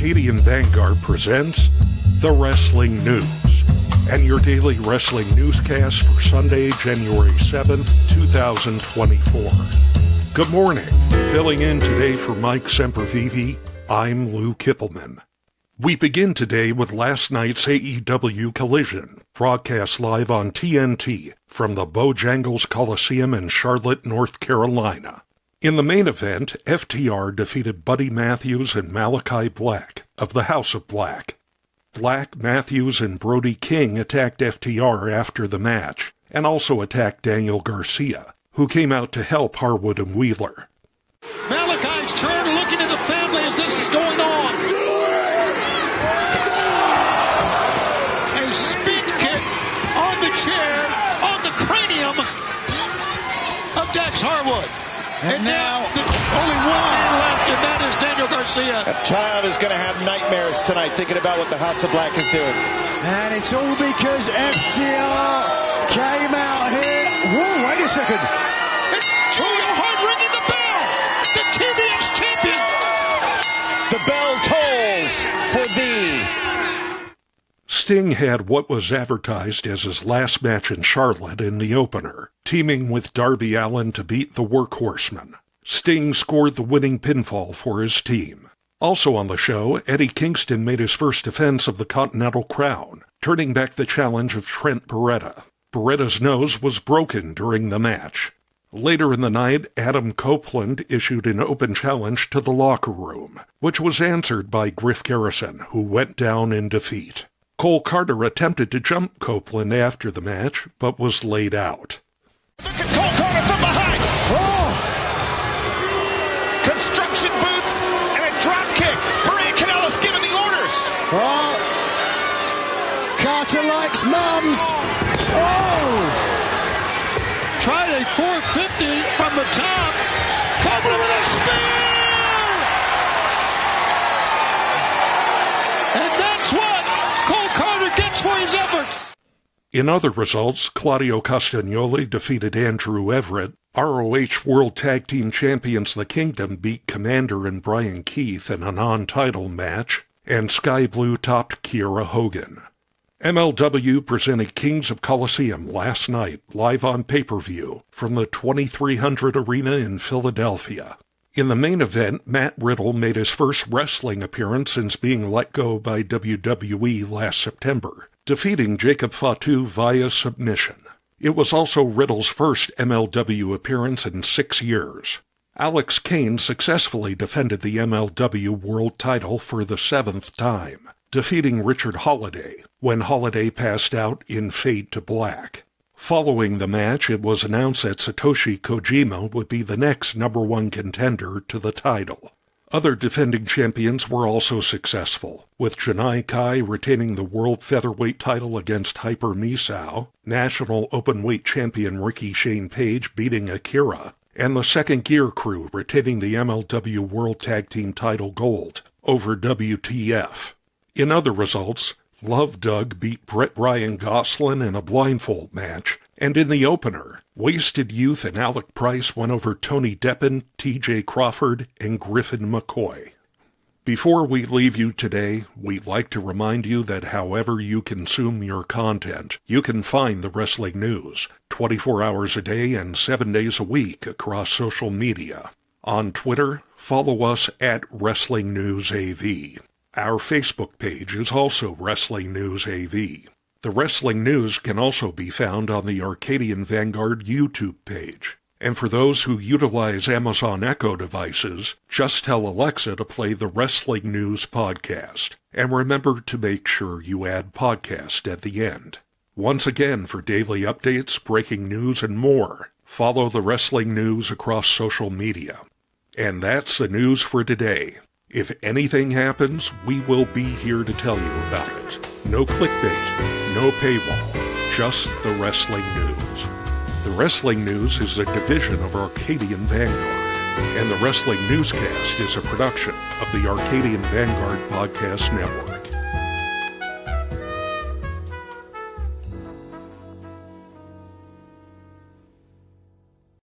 Arcadian Vanguard presents The Wrestling News, and your daily wrestling newscast for Sunday, January 7th, 2024. Good morning. Filling in today for Mike Sempervive, I'm Lou Kipilman. We begin today with last night's AEW Collision, broadcast live on TNT from the Bojangles Coliseum in Charlotte, North Carolina. In the main event, FTR defeated Buddy Matthews and Malachi Black of the House of Black. Black, Matthews, and Brody King attacked FTR after the match, and also attacked Daniel Garcia, who came out to help Harwood and Wheeler. Malachi's turn, looking at the family as this is going on. A spin kick on the chair, on the cranium of Dax Harwood. And now only one man left, and that is Daniel Garcia. A child is going to have nightmares tonight thinking about what the House of Black is doing. And it's all because FTR came out here. Whoa, wait a second. It's Julio Hart ringing the bell. The TBS champion. The bell tolls for thee. Sting had what was advertised as his last match in Charlotte in the opener, teaming with Darby Allin to beat the Workhorsemen. Sting scored the winning pinfall for his team. Also on the show, Eddie Kingston made his first defense of the Continental Crown, turning back the challenge of Trent Beretta. Beretta's nose was broken during the match. Later in the night, Adam Copeland issued an open challenge to the Locker Room, which was answered by Griff Garrison, who went down in defeat. Cole Carter attempted to jump Copeland after the match, but was laid out. Look at Cole Carter from behind. Oh. Construction boots and a drop kick. Maria Kanellis giving the orders. Oh. Carter likes mums. Oh. Tried a 450 from the top. Copeland with a spear. And that's what Cole Carter gets for his efforts. In other results, Claudio Castagnoli defeated Andrew Everett. ROH World Tag Team Champions The Kingdom beat Commander and Brian Keith in a non-title match, and Sky Blue topped Kiera Hogan. MLW presented Kings of Colosseum last night, live on pay-per-view, from the 2300 Arena in Philadelphia. In the main event, Matt Riddle made his first wrestling appearance since being let go by WWE last September, defeating Jacob Fatu via submission. It was also Riddle's first MLW appearance in 6 years. Alex Kane successfully defended the MLW World title for the 7th time, defeating Richard Holiday, when Holiday passed out in Fade to Black. Following the match, it was announced that Satoshi Kojima would be the next #1 contender to the title. Other defending champions were also successful, with Janai Kai retaining the World Featherweight title against Hyper Misao, National Openweight champion Ricky Shane Page beating Akira, and the Second Gear Crew retaining the MLW World Tag Team title gold over WTF. In other results, Love Doug beat Brett Ryan Gosselin in a blindfold match, and in the opener, Wasted Youth and Alec Price went over Tony Deppen, TJ Crawford, and Griffin McCoy. Before we leave you today, we'd like to remind you that however you consume your content, you can find the wrestling news 24 hours a day and 7 days a week across social media. On Twitter, follow us at Wrestling News AV. Our Facebook page is also Wrestling News AV. The Wrestling News can also be found on the Arcadian Vanguard YouTube page. And for those who utilize Amazon Echo devices, just tell Alexa to play the Wrestling News podcast. And remember to make sure you add podcast at the end. Once again, for daily updates, breaking news, and more, follow the Wrestling News across social media. And that's the news for today. If anything happens, we will be here to tell you about it. No clickbait, no paywall, just the wrestling news. The Wrestling News is a division of Arcadian Vanguard, and the Wrestling Newscast is a production of the Arcadian Vanguard Podcast Network.